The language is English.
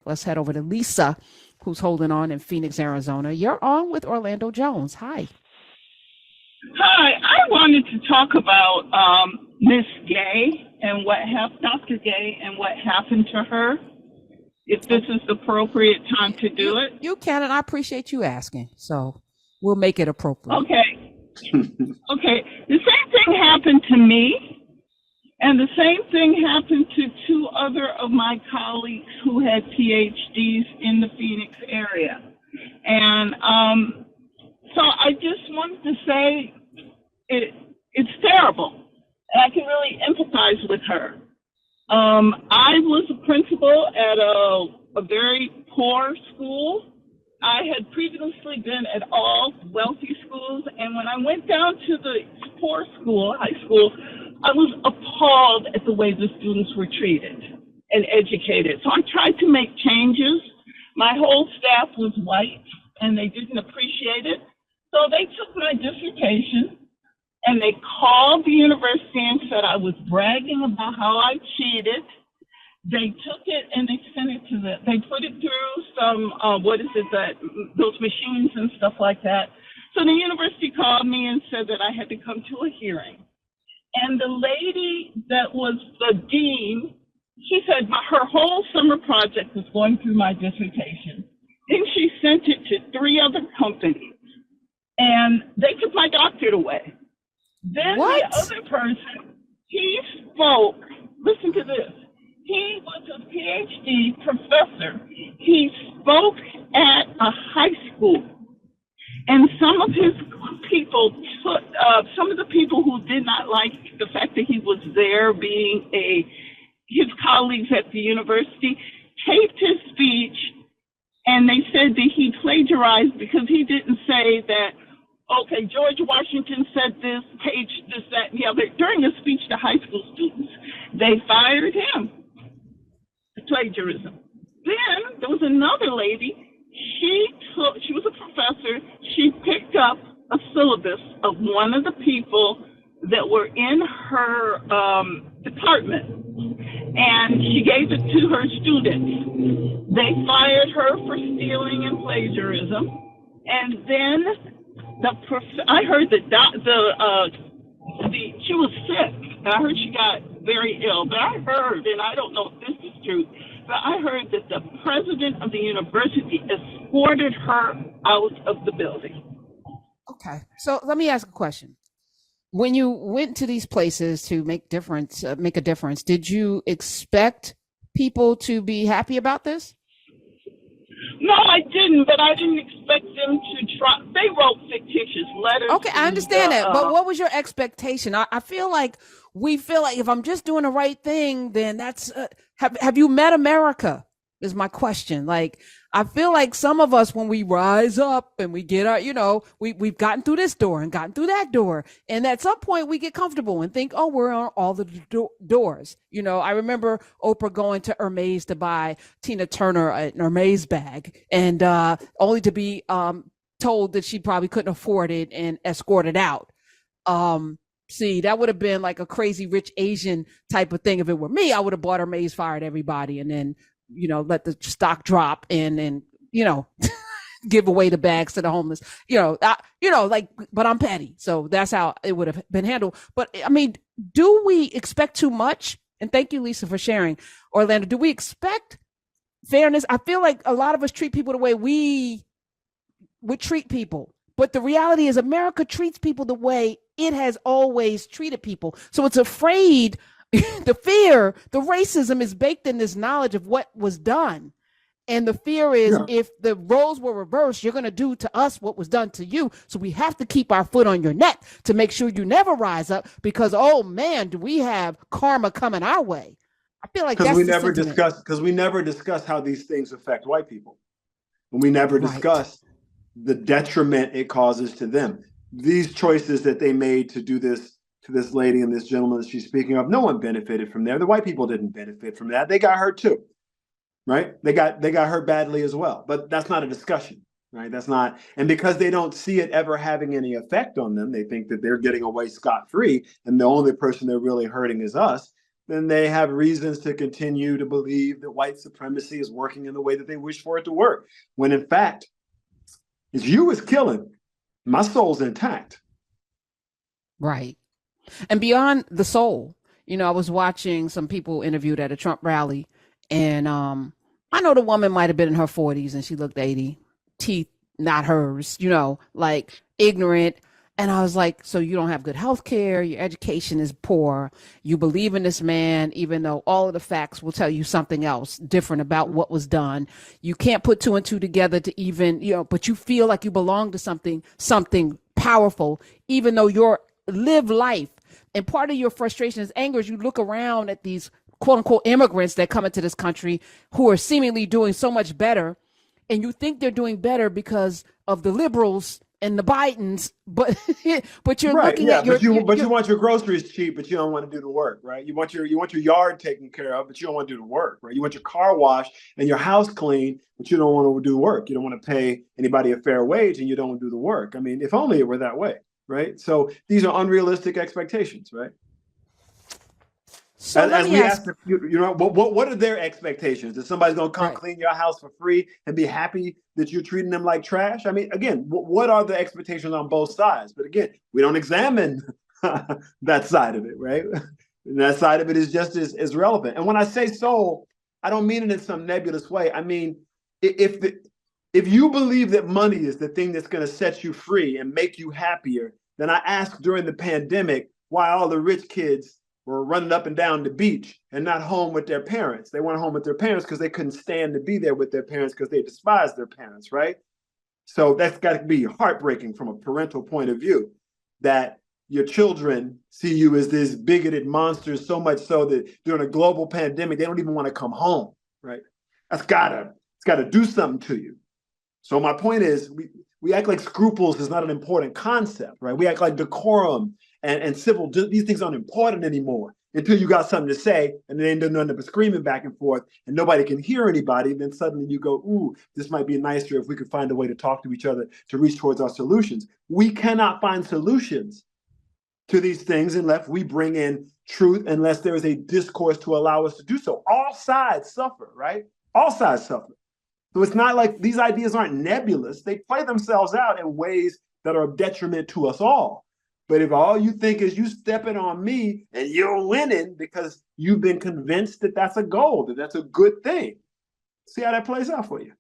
Let's head over to Lisa, who's holding on in Phoenix, Arizona. You're on with Orlando Jones. Hi. Hi, I wanted to talk about Miss Gay and what happened, Dr. Gay, and what happened to her. If this is the appropriate time to do it. You can, and I appreciate you asking. So we'll make it appropriate. Okay. Okay. The same thing happened to me, and the same thing happened to two other of my colleagues who had PhDs in the Phoenix area. And so I just wanted to say it's terrible, and I can really empathize with her. I was a principal at a very poor school. I had previously been at all wealthy schools, and when I went down to the poor school, high school, I was appalled at the way the students were treated and educated. So I tried to make changes. My whole staff was white, and they didn't appreciate it. So they took my dissertation, and they called the university and said I was bragging about how I cheated. They took it and they sent it to they put it through some, those machines and stuff like that. So the university called me and said that I had to come to a hearing. And the lady that was the dean, she said her whole summer project was going through my dissertation. Then she sent it to 3 other companies, and they took my doctorate away. Then What? The other person, he spoke, listen to this. He was a PhD professor. He spoke at a high school, and some of his people, some of the people who did not like the fact that he was there, being his colleagues at the university, taped his speech, and they said that he plagiarized because he didn't say that. Okay, George Washington said this, Page this, that, and the other during a speech to high school students. They fired him. Plagiarism. Then there was another lady. She was a professor. She picked up a syllabus of one of the people that were in her department, and she gave it to her students. They fired her for stealing and plagiarism, and then I heard that she was sick, and I heard she got very ill. But I heard, and I don't know if this is true, but I heard that the president of the university escorted her out of the building. Okay, so let me ask a question. When you went to these places to make a difference, did you expect people to be happy about this? No, I didn't, but I didn't expect them to try. They wrote fictitious letters. Okay, I understand that, but what was your expectation? I feel like if I'm just doing the right thing, then that's. Have you met America? Is my question. Like, I feel like some of us, when we rise up and we get our, we've gotten through this door and gotten through that door, and at some point we get comfortable and think, oh, we're on all the doors. I remember Oprah going to Hermes to buy Tina Turner an Hermes bag, and only to be told that she probably couldn't afford it and escorted out. See, that would have been like a crazy rich Asian type of thing. If it were me, I would have bought Hermes, fired everybody, and then let the stock drop and give away the bags to the homeless. But I'm petty, so that's how it would have been handled. But I mean, do we expect too much? And thank you, Lisa, for sharing. Orlando, do we expect fairness? I feel like a lot of us treat people the way we would treat people. But the reality is America treats people the way it has always treated people. So it's afraid, the fear, the racism is baked in this knowledge of what was done. And the fear is if the roles were reversed, you're going to do to us what was done to you. So we have to keep our foot on your neck to make sure you never rise up because, oh man, do we have karma coming our way. I feel like that's because we never discuss how these things affect white people. And we never discuss the detriment it causes to them. These choices that they made to do this to this lady and this gentleman that she's speaking of, no one benefited from there. The white people didn't benefit from that. They got hurt too, right? They got hurt badly as well. But that's not a discussion, right? That's not. And because they don't see it ever having any effect on them, they think that they're getting away scot-free, and the only person they're really hurting is us. then they have reasons to continue to believe that white supremacy is working in the way that they wish for it to work. When in fact, it's you is killing. My soul's intact. Right. And beyond the soul, I was watching some people interviewed at a Trump rally, and I know the woman might have been in her 40s and she looked 80, teeth not hers, like ignorant. And I was like, so you don't have good health care, your education is poor, you believe in this man, even though all of the facts will tell you something else different about what was done. You can't put two and two together to even, but you feel like you belong to something powerful, even though your live life. And part of your frustration is anger as you look around at these quote unquote immigrants that come into this country who are seemingly doing so much better. And you think they're doing better because of the liberals and the Bidens, but you're right, looking yeah, at your, you want your groceries cheap, but you don't want to do the work, right? You want your yard taken care of, but you don't want to do the work, right? You want your car washed and your house clean, but you don't want to do the work. You don't want to pay anybody a fair wage, and you don't want to do the work. I mean, if only it were that way, right? So these are unrealistic expectations, right? So As let me we ask, ask, what are their expectations? That somebody's going to come right. clean your house for free and be happy that you're treating them like trash? I mean, again, what are the expectations on both sides? But again, we don't examine that side of it, right? And that side of it is just as relevant. And when I say soul, I don't mean it in some nebulous way. I mean, if you believe that money is the thing that's going to set you free and make you happier, then I asked during the pandemic why all the rich kids were running up and down the beach and not home with their parents. They went home with their parents because they couldn't stand to be there with their parents because they despised their parents, right? So that's got to be heartbreaking from a parental point of view, that your children see you as this bigoted monster, so much so that during a global pandemic, they don't even want to come home, right? It's got to do something to you. So my point is, we act like scruples is not an important concept, right? We act like decorum and civil, these things aren't important anymore until you got something to say, and then they're nothing but screaming back and forth and nobody can hear anybody. Then suddenly you go, ooh, this might be nicer if we could find a way to talk to each other to reach towards our solutions. We cannot find solutions to these things unless we bring in truth, unless there is a discourse to allow us to do so. All sides suffer, right? All sides suffer. So it's not like these ideas aren't nebulous. They play themselves out in ways that are of detriment to us all. But if all you think is you stepping on me and you're winning because you've been convinced that that's a goal, that that's a good thing, see how that plays out for you.